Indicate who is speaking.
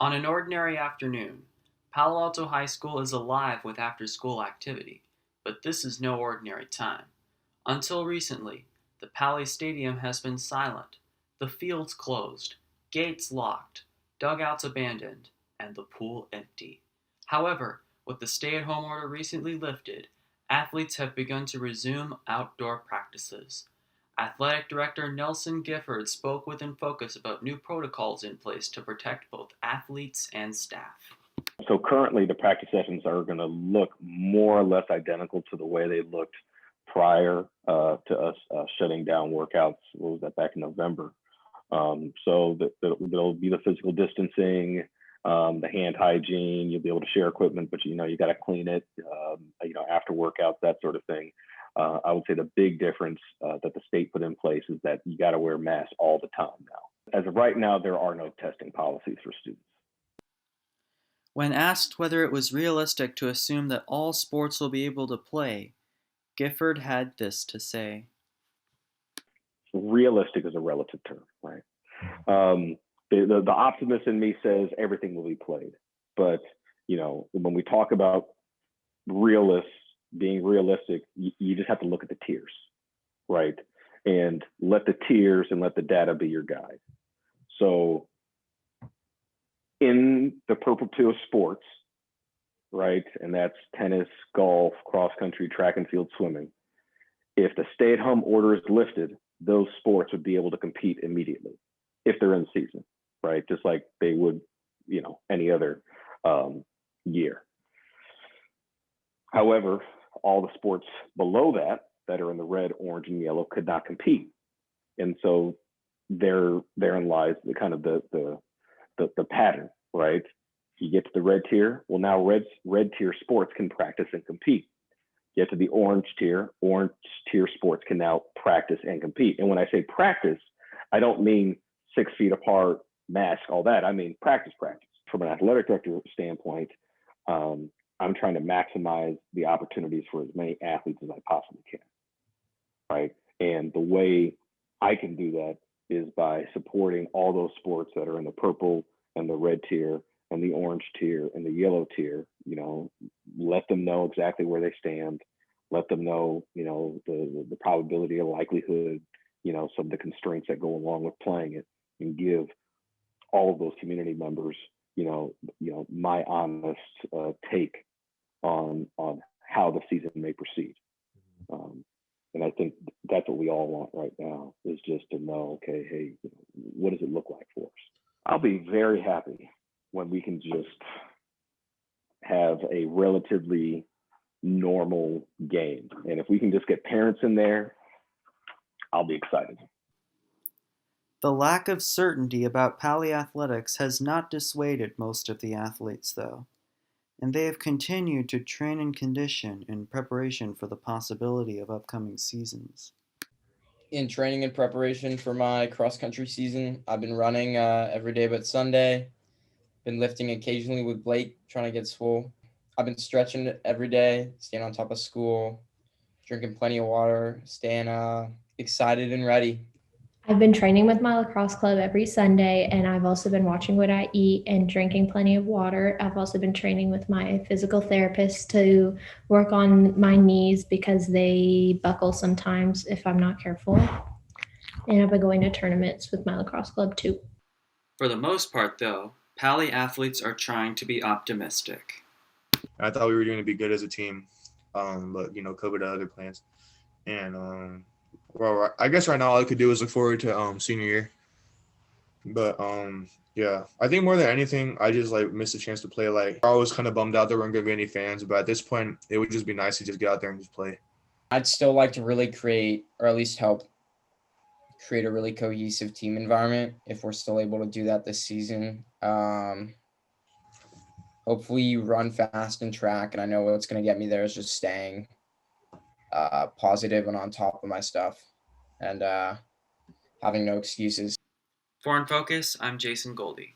Speaker 1: On an ordinary afternoon, Palo Alto High School is alive with after school activity, but this is no ordinary time. Until recently, the Paly Stadium has been silent, the fields closed, gates locked, dugouts abandoned, and the pool empty. However, with the stay at home order recently lifted, athletes have begun to resume outdoor practices. Athletic Director Nelson Gifford spoke with In Focus about new protocols in place to protect both athletes and staff.
Speaker 2: So currently, the practice sessions are going to look more or less identical to the way they looked prior to us shutting down workouts. What was that, back in November? There'll be the physical distancing, the hand hygiene. You'll be able to share equipment, but you got to clean it. After workouts, that sort of thing. I would say the big difference that the state put in place is that you got to wear masks all the time now. As of right now, there are no testing policies for students.
Speaker 1: When asked whether it was realistic to assume that all sports will be able to play, Gifford had this to say.
Speaker 2: Realistic is a relative term, right? The optimist in me says everything will be played. But, when we talk about being realistic, you just have to look at the tiers, right? And let the tiers and let the data be your guide. So in the purple tier of sports, right? And that's tennis, golf, cross country, track and field, swimming. If the stay-at-home order is lifted, those sports would be able to compete immediately if they're in season, right? Just like they would, any other year. However, all the sports below that are in the red, orange, and yellow could not compete, and so therein lies the kind of the pattern, right? You get to the red tier. Well, now red tier sports can practice and compete. Get to the orange tier sports can now practice and compete. And when I say practice, I don't mean 6 feet apart, mask, all that. I mean practice. From an athletic director standpoint, I'm trying to maximize the opportunities for as many athletes as I possibly can, right? And the way I can do that is by supporting all those sports that are in the purple and the red tier and the orange tier and the yellow tier. Let them know exactly where they stand. Let them know, the probability or likelihood, some of the constraints that go along with playing it, and give all of those community members, my honest take on how the season may proceed. And I think that's what we all want right now, is just to know, okay, hey, what does it look like for us? I'll be very happy when we can just have a relatively normal game. And if we can just get parents in there, I'll be excited.
Speaker 1: The lack of certainty about Paly athletics has not dissuaded most of the athletes, though, and they have continued to train and condition in preparation for the possibility of upcoming seasons.
Speaker 3: In training and preparation for my cross-country season, I've been running every day but Sunday. Been lifting occasionally with Blake, trying to get swole. I've been stretching every day, staying on top of school, drinking plenty of water, staying excited and ready.
Speaker 4: I've been training with my lacrosse club every Sunday, and I've also been watching what I eat and drinking plenty of water. I've also been training with my physical therapist to work on my knees because they buckle sometimes if I'm not careful. And I've been going to tournaments with my lacrosse club too.
Speaker 1: For the most part, though, Paly athletes are trying to be optimistic.
Speaker 5: I thought we were going to be good as a team, but COVID had other plans. And well, I guess right now all I could do is look forward to senior year. But yeah, I think more than anything, I just missed a chance to play. I was kind of bummed out there weren't going to be any fans, but at this point, it would just be nice to just get out there and just play.
Speaker 3: I'd still like to really create, or at least help create, a really cohesive team environment if we're still able to do that this season. Hopefully run fast and track, and I know what's going to get me there is just staying positive and on top of my stuff and having no excuses.
Speaker 1: For In Focus, I'm Jason Goldie.